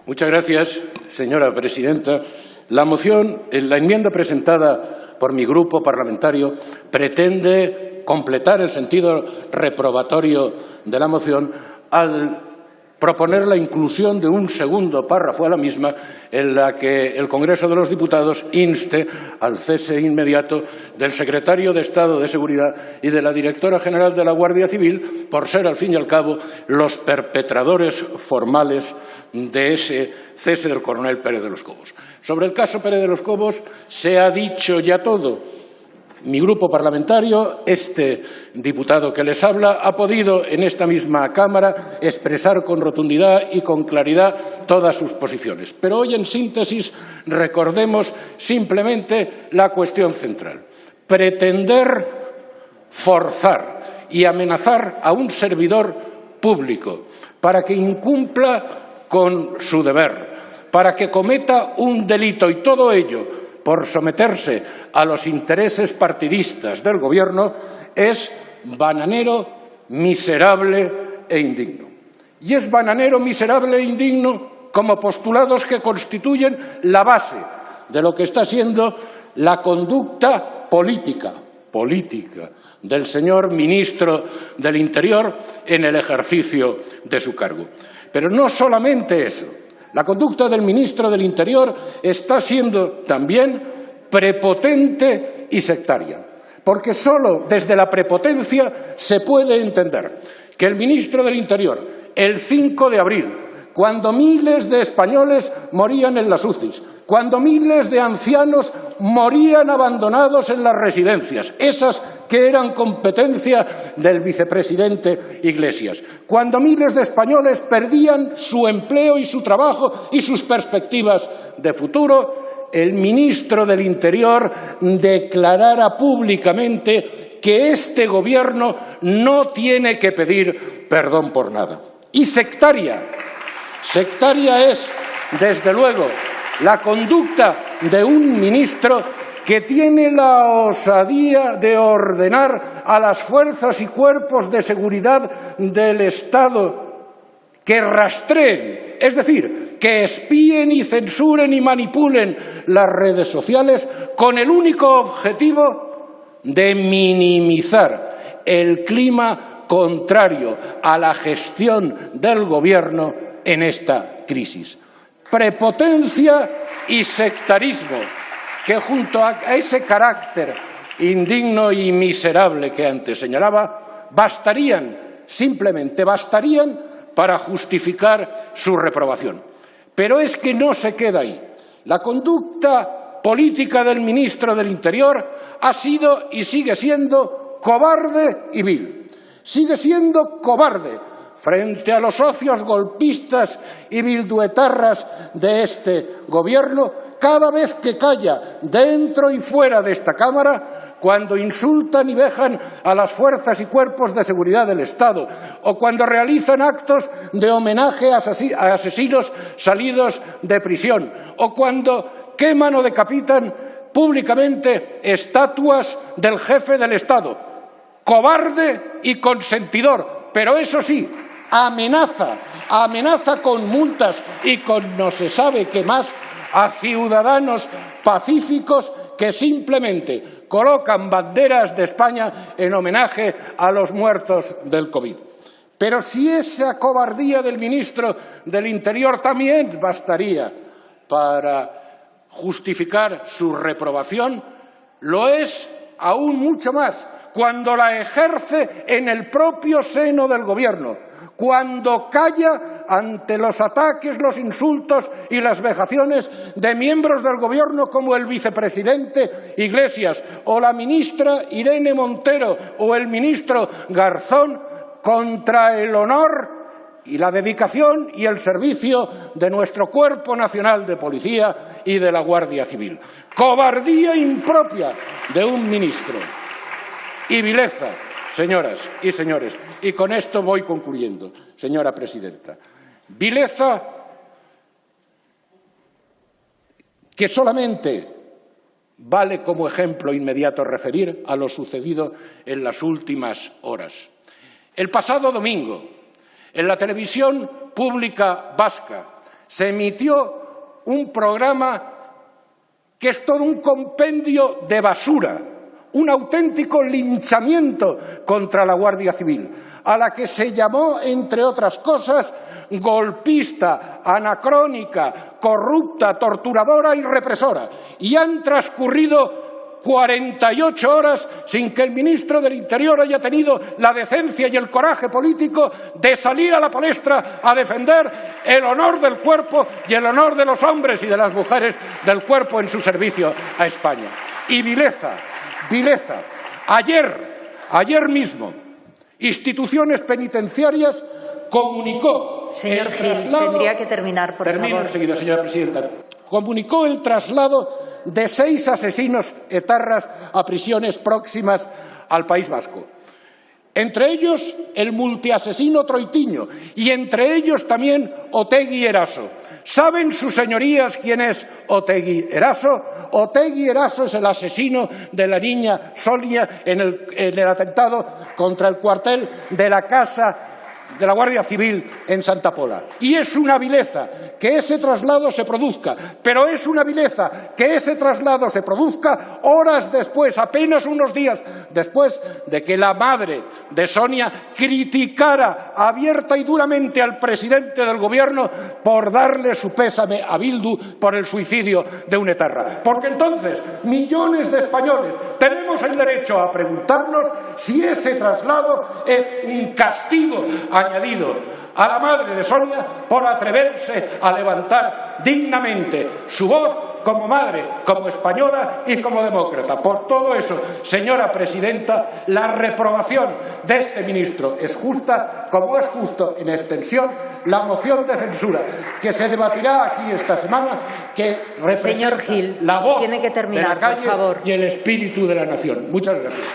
Muchas gracias, señora presidenta. La enmienda presentada por mi grupo parlamentario pretende completar el sentido reprobatorio de la moción al proponer la inclusión de un segundo párrafo a la misma en la que el Congreso de los Diputados inste al cese inmediato del secretario de Estado de Seguridad y de la directora general de la Guardia Civil por ser, al fin y al cabo, los perpetradores formales de ese cese del coronel Pérez de los Cobos. Sobre el caso Pérez de los Cobos se ha dicho ya todo. Mi grupo parlamentario, este diputado que les habla, ha podido en esta misma Cámara expresar con rotundidad y con claridad todas sus posiciones. Pero hoy, en síntesis, recordemos simplemente la cuestión central. Pretender forzar y amenazar a un servidor público para que incumpla con su deber, para que cometa un delito y todo ello por someterse a los intereses partidistas del Gobierno, es bananero, miserable e indigno. Y es bananero, miserable e indigno como postulados que constituyen la base de lo que está siendo la conducta política del señor ministro del Interior en el ejercicio de su cargo. Pero no solamente eso. La conducta del ministro del Interior está siendo también prepotente y sectaria, porque solo desde la prepotencia se puede entender que el ministro del Interior, el 5 de abril, cuando miles de españoles morían en las UCIs, cuando miles de ancianos morían abandonados en las residencias, esas que eran competencia del vicepresidente Iglesias, cuando miles de españoles perdían su empleo y su trabajo y sus perspectivas de futuro, el ministro del Interior declarara públicamente que este Gobierno no tiene que pedir perdón por nada. Y sectaria es, desde luego, la conducta de un ministro que tiene la osadía de ordenar a las fuerzas y cuerpos de seguridad del Estado que rastreen, es decir, que espíen y censuren y manipulen las redes sociales con el único objetivo de minimizar el clima contrario a la gestión del Gobierno en esta crisis. Prepotencia y sectarismo que, junto a ese carácter indigno y miserable que antes señalaba, simplemente bastarían para justificar su reprobación. Pero es que no se queda ahí. La conducta política del ministro del Interior ha sido y sigue siendo cobarde y vil. Sigue siendo cobarde frente a los socios golpistas y bilduetarras de este Gobierno cada vez que calla, dentro y fuera de esta Cámara, cuando insultan y vejan a las fuerzas y cuerpos de seguridad del Estado, o cuando realizan actos de homenaje a asesinos salidos de prisión, o cuando queman o decapitan públicamente estatuas del jefe del Estado. Cobarde y consentidor, pero eso sí, amenaza con multas y con no se sabe qué más a ciudadanos pacíficos que simplemente colocan banderas de España en homenaje a los muertos del COVID. Pero si esa cobardía del ministro del Interior también bastaría para justificar su reprobación, lo es aún mucho más cuando la ejerce en el propio seno del Gobierno, cuando calla ante los ataques, los insultos y las vejaciones de miembros del Gobierno como el vicepresidente Iglesias o la ministra Irene Montero o el ministro Garzón contra el honor y la dedicación y el servicio de nuestro Cuerpo Nacional de Policía y de la Guardia Civil. Cobardía impropia de un ministro. Y vileza, señoras y señores, y con esto voy concluyendo, señora presidenta. Vileza que solamente vale como ejemplo inmediato referir a lo sucedido en las últimas horas. El pasado domingo, en la televisión pública vasca, se emitió un programa que es todo un compendio de basura, un auténtico linchamiento contra la Guardia Civil, a la que se llamó, entre otras cosas, golpista, anacrónica, corrupta, torturadora y represora. Y han transcurrido 48 horas sin que el ministro del Interior haya tenido la decencia y el coraje político de salir a la palestra a defender el honor del cuerpo y el honor de los hombres y de las mujeres del cuerpo en su servicio a España. Y vileza. Ayer mismo, instituciones penitenciarias comunicó Señor el Gil, traslado... tendría que terminar, por Termino favor. enseguida, señora presidenta. Comunicó el traslado de 6 asesinos etarras a prisiones próximas al País Vasco. Entre ellos, el multiasesino Troitiño y entre ellos también Otegi Eraso. ¿Saben sus señorías quién es Otegi Eraso? Otegi Eraso es el asesino de la niña Sonia en el atentado contra el cuartel de la Casa de la Guardia Civil en Santa Pola. Y es una vileza que ese traslado se produzca, pero es una vileza que ese traslado se produzca horas después, apenas unos días después de que la madre de Sonia criticara abierta y duramente al presidente del Gobierno por darle su pésame a Bildu por el suicidio de un etarra. Porque entonces millones de españoles tenemos el derecho a preguntarnos si ese traslado es un castigo añadido a la madre de Sonia por atreverse a levantar dignamente su voz como madre, como española y como demócrata. Por todo eso, señora presidenta, la reprobación de este ministro es justa, como es justo en extensión la moción de censura que se debatirá aquí esta semana, que representa Señor Gil, la voz tiene que terminar, de la calle por favor. y el espíritu de la nación. Muchas gracias.